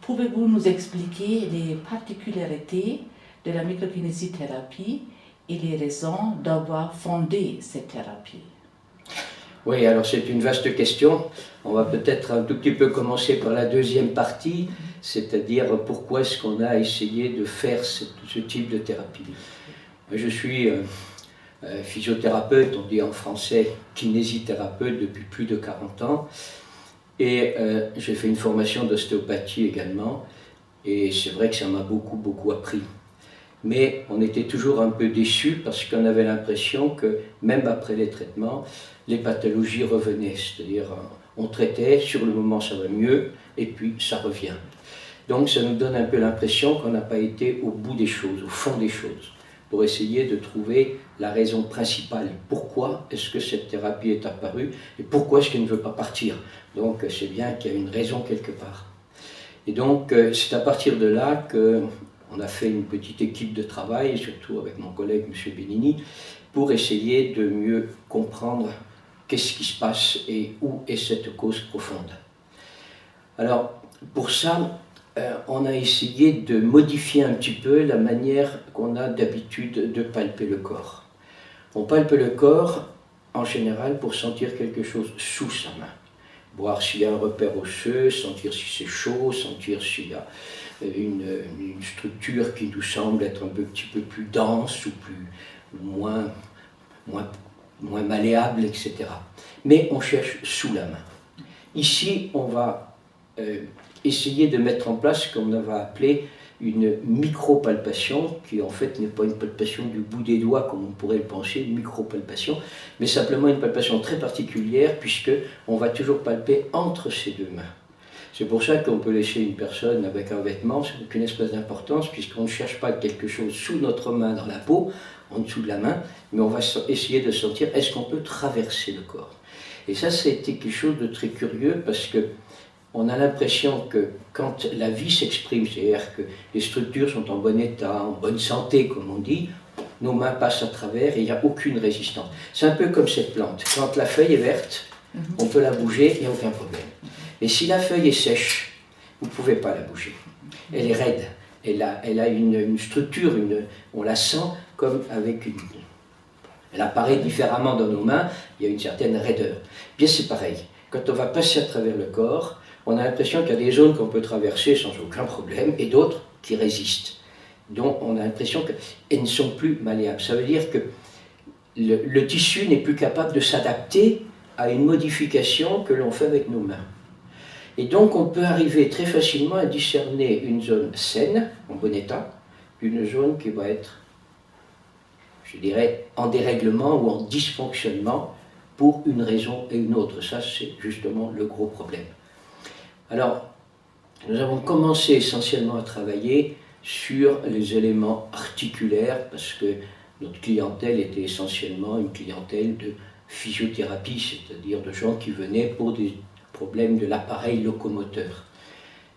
Pouvez-vous nous expliquer les particularités de la microkinésithérapie et les raisons d'avoir fondé cette thérapie? Oui, alors c'est une vaste question. On va peut-être un tout petit peu commencer par la deuxième partie, c'est-à-dire pourquoi est-ce qu'on a essayé de faire ce type de thérapie. Je suis physiothérapeute, on dit en français kinésithérapeute depuis plus de 40 ans, et j'ai fait une formation d'ostéopathie également, et c'est vrai que ça m'a beaucoup appris. Mais on était toujours un peu déçus parce qu'on avait l'impression que même après les traitements, les pathologies revenaient, c'est-à-dire on traitait, sur le moment ça va mieux, et puis ça revient. Donc ça nous donne un peu l'impression qu'on n'a pas été au bout des choses, au fond des choses, pour essayer de trouver la raison principale. Pourquoi est-ce que cette thérapie est apparue et pourquoi est-ce qu'elle ne veut pas partir? Donc c'est bien qu'il y a une raison quelque part. Et donc c'est à partir de là qu'on a fait une petite équipe de travail, surtout avec mon collègue M. Benini, pour essayer de mieux comprendre qu'est-ce qui se passe et où est cette cause profonde. Alors pour ça, on a essayé de modifier un petit peu la manière qu'on a d'habitude de palper le corps. On palpe le corps en général pour sentir quelque chose sous sa main. Voir s'il y a un repère osseux, sentir si c'est chaud, sentir s'il y a une structure qui nous semble être un petit peu plus dense ou moins malléable, etc. Mais on cherche sous la main. Ici, on va essayer de mettre en place ce qu'on va appeler une micro-palpation, qui en fait n'est pas une palpation du bout des doigts comme on pourrait le penser, une micro-palpation, mais simplement une palpation très particulière puisqu'on va toujours palper entre ces deux mains. C'est pour ça qu'on peut laisser une personne avec un vêtement, ça n'a aucune espèce d'importance, puisqu'on ne cherche pas quelque chose sous notre main dans la peau, en dessous de la main, mais on va essayer de sentir est-ce qu'on peut traverser le corps. Et ça, c'était quelque chose de très curieux parce que on a l'impression que quand la vie s'exprime, c'est-à-dire que les structures sont en bon état, en bonne santé, comme on dit, nos mains passent à travers et il n'y a aucune résistance. C'est un peu comme cette plante. Quand la feuille est verte, on peut la bouger, il n'y a aucun problème. Et si la feuille est sèche, vous ne pouvez pas la bouger. Elle est raide, elle a une structure, on la sent comme avec une... Elle apparaît différemment dans nos mains, il y a une certaine raideur. Bien c'est pareil, quand on va passer à travers le corps, on a l'impression qu'il y a des zones qu'on peut traverser sans aucun problème et d'autres qui résistent. Donc on a l'impression qu'elles ne sont plus malléables. Ça veut dire que le tissu n'est plus capable de s'adapter à une modification que l'on fait avec nos mains. Et donc on peut arriver très facilement à discerner une zone saine, en bon état, une zone qui va être, je dirais, en dérèglement ou en dysfonctionnement pour une raison et une autre. Ça, c'est justement le gros problème. Alors, nous avons commencé essentiellement à travailler sur les éléments articulaires parce que notre clientèle était essentiellement une clientèle de physiothérapie, c'est-à-dire de gens qui venaient pour des problèmes de l'appareil locomoteur.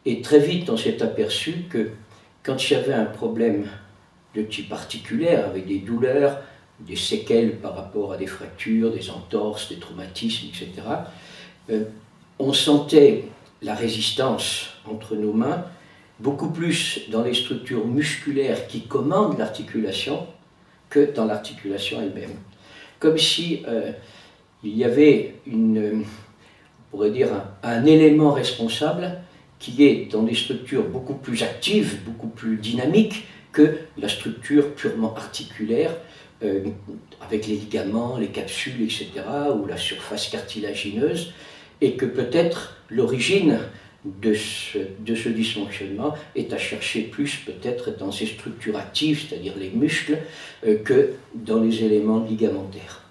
Et très vite, on s'est aperçu que quand il y avait un problème de type articulaire, avec des douleurs, des séquelles par rapport à des fractures, des entorses, des traumatismes, etc., on sentait la résistance entre nos mains, beaucoup plus dans les structures musculaires qui commandent l'articulation que dans l'articulation elle-même. Comme si il y avait on pourrait dire un élément responsable qui est dans des structures beaucoup plus actives, beaucoup plus dynamiques que la structure purement articulaire, avec les ligaments, les capsules, etc., ou la surface cartilagineuse, et que peut-être l'origine de ce dysfonctionnement est à chercher plus peut-être dans ces structures actives, c'est-à-dire les muscles, que dans les éléments ligamentaires.